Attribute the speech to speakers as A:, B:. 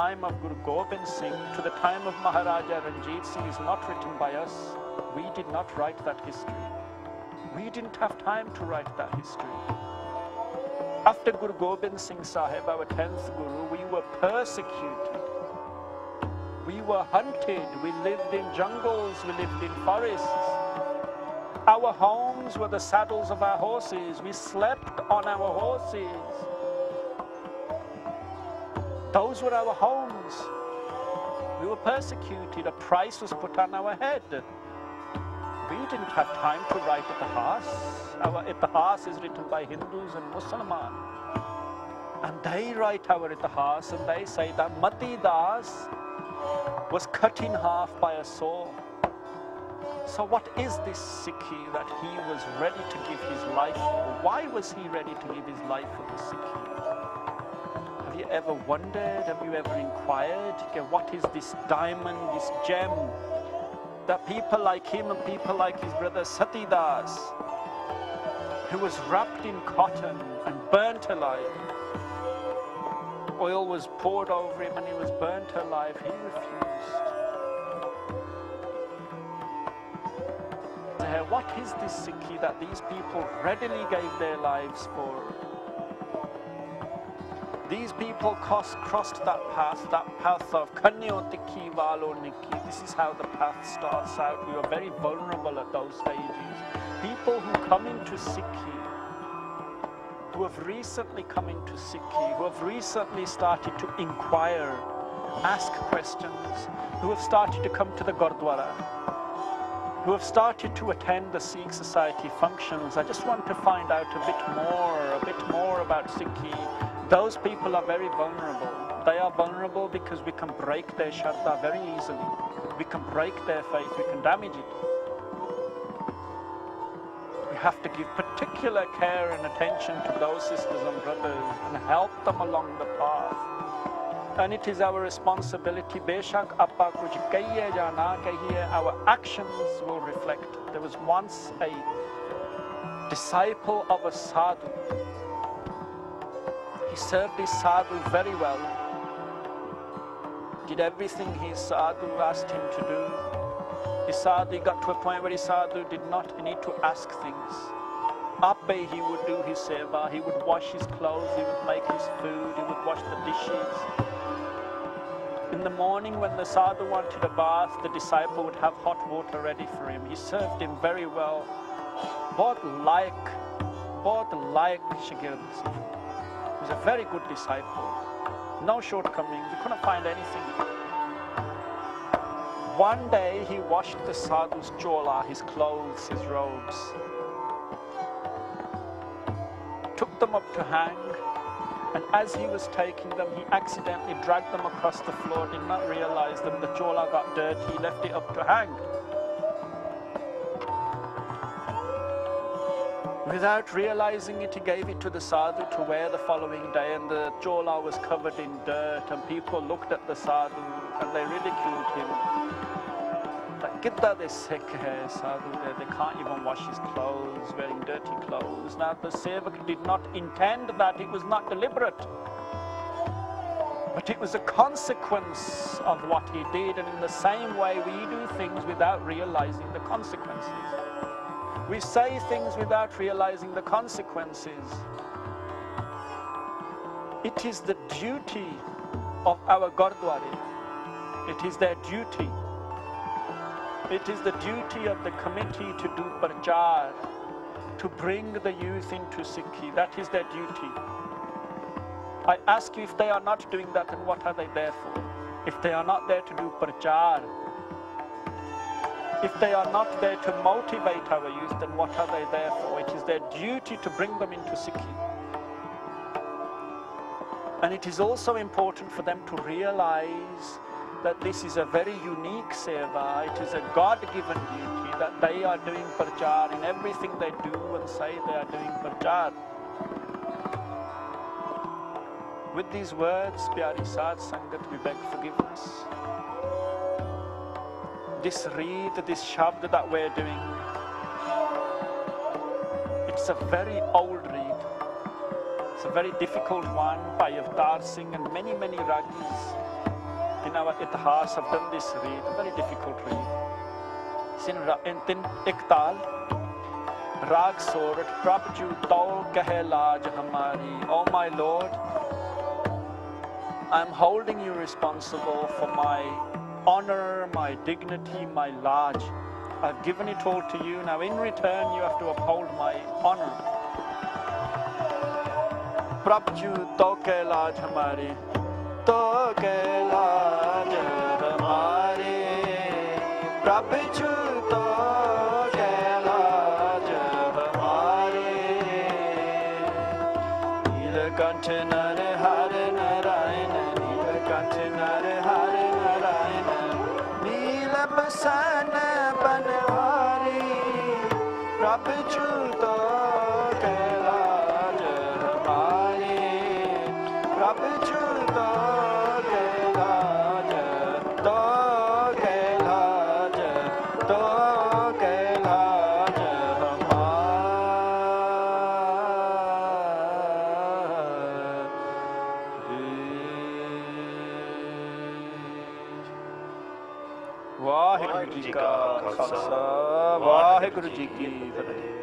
A: time of Guru Gobind Singh to the time of Maharaja Ranjit Singh is not written by us. We did not write that history. We didn't have time to write that history. After Guru Gobind Singh Sahib, our 10th Guru, we were persecuted. We were hunted. We lived in jungles. We lived in forests. Our homes were the saddles of our horses. We slept on our horses. Those were our homes. We were persecuted. A price was put on our head. We didn't have time to write itihas. Our itihas is written by Hindus and Muslims. And they write our itihas and they say that Mati Das was cut in half by a saw. So what is this Sikhi that he was ready to give his life for? Why was he ready to give his life for the Sikhi? Have you ever wondered, have you ever inquired, okay, what is this diamond, this gem, that people like him and people like his brother Sati Das, who was wrapped in cotton and burnt alive, oil was poured over him and he was burnt alive, he refused. What is this Sikhi that these people readily gave their lives for? These people crossed that path of Kanyo Tikki Valo Nikki. This is how the path starts out. We were very vulnerable at those stages. People who come into Sikhi, who have recently come into Sikhi, who have recently started to inquire, ask questions, who have started to come to the Gurdwara, who have started to attend the Sikh society functions. I just want to find out a bit more about Sikhi. Those people are very vulnerable. They are vulnerable because we can break their Shraddha very easily. We can break their faith, we can damage it. We have to give particular care and attention to those sisters and brothers and help them along the path. And it is our responsibility, beshak appa kuch kahiye ya na kahiye, our actions will reflect. There was once a disciple of a sadhu. He served his sadhu very well, did everything his sadhu asked him to do. His sadhu got to a point where his sadhu did not need to ask things. Appe he would do his seva, he would wash his clothes, he would make his food, he would wash the dishes. In the morning when the sadhu wanted a bath, the disciple would have hot water ready for him. He served him very well. Both like Shagird. He was a very good disciple. No shortcomings, he couldn't find anything. One day he washed the sadhu's chola, his clothes, his robes. Took them up to hang. And as he was taking them, he accidentally dragged them across the floor, did not realize that the chola got dirty, he left it up to hang. Without realizing it, he gave it to the sadhu to wear the following day, and the chola was covered in dirt, and people looked at the sadhu and they ridiculed him. Like, Gidda de Sikh hai sadhu, they can't even wash his clothes, wearing dirty clothes. Now the sevak did not intend that, it was not deliberate. But it was a consequence of what he did, and in the same way we do things without realizing the consequences. We say things without realizing the consequences. It is the duty of our Gurdwara. It is their duty. It is the duty of the committee to do prachar, to bring the youth into Sikhi. That is their duty. I ask you, if they are not doing that, then what are they there for? If they are not there to do prachar, if they are not there to motivate our youth, then what are they there for? It is their duty to bring them into Sikhi. And it is also important for them to realize that this is a very unique seva. It is a God-given duty that they are doing prachar in everything they do and say they are doing prachar. With these words, Pyari Sad Sangat, we beg forgiveness. This read, this shabd that we're doing, it's a very old read. It's a very difficult one by Avtar Singh and many, many ragis. in our itihas have done this read, a very difficult read. It's in Iktal, Rag Sorath, Prab ju taul kahe laaj hamari. Oh my Lord, I'm holding you responsible for my honor, my dignity, my laaj. I've given it all to you. Now in return, you have to uphold my honor. Prab ju taul kahe laaj hamari. तो के लाज हमारे प्रभु तो के लाज हमारे नीलकंठ नरहर नारायण नीलकंठ नरहर नारायण नील बसन बनहारी प्रभु तो के लाज हमारे प्रभु वाहिगुरु जी की फतेह।